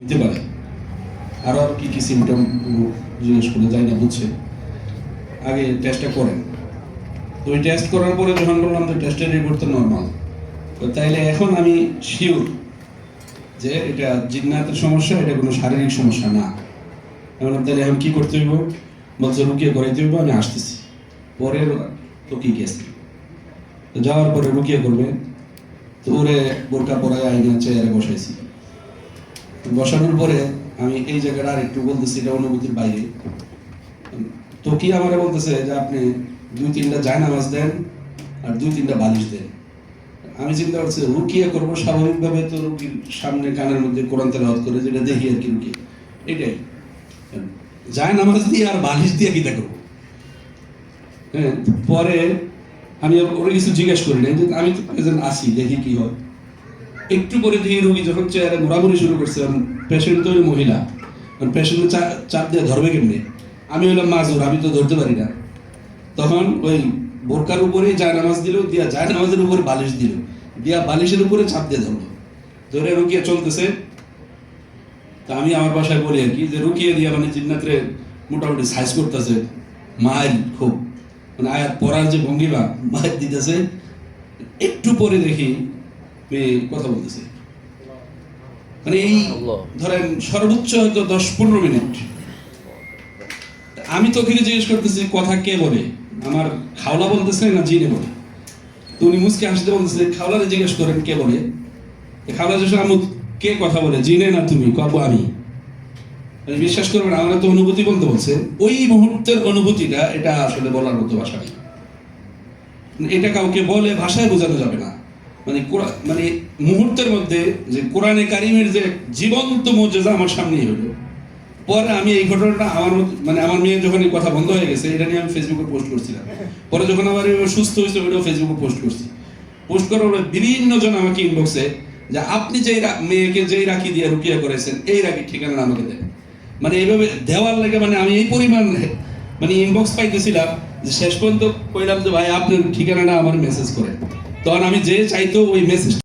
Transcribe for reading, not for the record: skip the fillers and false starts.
হতে পারে। আরও কি কি সিমটম জিজ্ঞেস করে যাই না বুঝছে, আগে টেস্টটা করেন। তো ওই টেস্ট করার পরে যখন বললাম যে টেস্টের রিপোর্ট তো নর্মাল, তো তাইলে এখন আমি শিওর যে এটা জিন্নাতের সমস্যা, এটা কোনো শারীরিক সমস্যা না। এখন তাহলে এখন কি করতে হইব? বলছে রুকিয়ে করাইতে হইব, আমি আসতেছি। পরে তো কি গেছে, তো যাওয়ার পরে রুকিয়ে করবে, তো ওরে বোরকা পরায় আইনা চেয়ারে বসাইছি। বসানোর পরে আমি এই জায়গাটা আর একটু বলতেছি, এটা অনুভূতির বাইরে। তো কি আমারে বলতেছে যে আপনি 2-3টা জায়নামাজ দেন আর 2-3টা বালিশ দেন। আমি চিন্তা করছি রুকিয়ে করবো স্বাভাবিকভাবে, তো রুগীর সামনে কানের মধ্যে কোরআন তেলাওয়াত করে যেটা দেখি আর কি রুকিয়ে, এটাই। জায়নামাজ দিয়ে আর বালিশ দিয়ে কিতা করবো? হ্যাঁ, পরে আমি ওরা কিছু জিজ্ঞেস করি নাই, আমি তো প্রেজেন্ট আসি, দেখি কি হয়। একটু পরে দেখি রুগী যখন চেয়ারে ঘোরাঘুরি শুরু করছে, পেশেন্ট তো ওই মহিলা, পেশেন্ট চাপ দিয়ে ধরবে কেমনি? আমি হইলাম মাজুর, আমি তো ধরতে পারি না। তখন ওই বোরকার উপরে জায়নামাজ দিল, দিয়া জায়নামাজের উপরে বালিশ দিল, দিয়া বালিশের উপরে চাপ দিয়ে ধরলো, ধরে রুকিয়ে চলতেছে। তা আমি আমার বাসায় বলি আর কি, যে রুকিয়ে দিয়া মানে জিন্নাতরে মোটামুটি সাইজ করতেছে, মায়ের খুব মানে আয়াত পড়ার যে ভঙ্গিমা মায়ের দিতেছে। একটু পরে দেখি মেয়ে কথা বলতেছে, মানে এই ধরেন সর্বোচ্চ হয়তো 10-15 মিনিট। আমি তো ওখানে জিজ্ঞেস করতেছি কথা কে বলে, আমার খাওলা বলতেছে না জিনে বলে। তো উনি মুসকে হাসতে বলতেছে খাওলারে জিজ্ঞেস করেন কে বলে। খাওলা জিজ্ঞেস আমি কে কথা বলে, জিনে না তুমি? কব আমি। বিশ্বাস করবেন আমার তো অনুভূতি বলতে বলছে, ওই মুহূর্তের অনুভূতিটা এটা আসলে বলার মতো ভাষা নেই। এটা কাউকে বলে ভাষায় বোঝানো যাবে না। মানে মুহূর্তের মধ্যে যে কোরআনে কারিমের যে জীবন্ত মুজিজা আমার সামনেই হলো। পরে আমি এই ঘটনাটা আমার মেয়ে যখন এই কথা বন্ধ হয়ে গেছে, এটা নিয়ে আমি ফেসবুকে পোস্ট করছিলাম। পরে যখন আমার সুস্থ হয়েছে, ওইটাও ফেসবুকে পোস্ট করছি। পোস্ট করার পরে বিভিন্ন জন আমাকে ইনবক্সে যে আপনি যেই মেয়েকে যেই রাখি দিয়ে রুকিয়া করেছেন, এই রাখির ঠিকানা আমাকে দেন। মানে এইভাবে দেওয়ার লাগে মানে আমি এই পরিমাণ মানে ইনবক্স পাইতেছিলাম যে শেষ পর্যন্ত কইলাম যে ভাই আপনার ঠিকানাটা আমার মেসেজ করেন। তখন আমি যে চাইতো ওই মেসেজ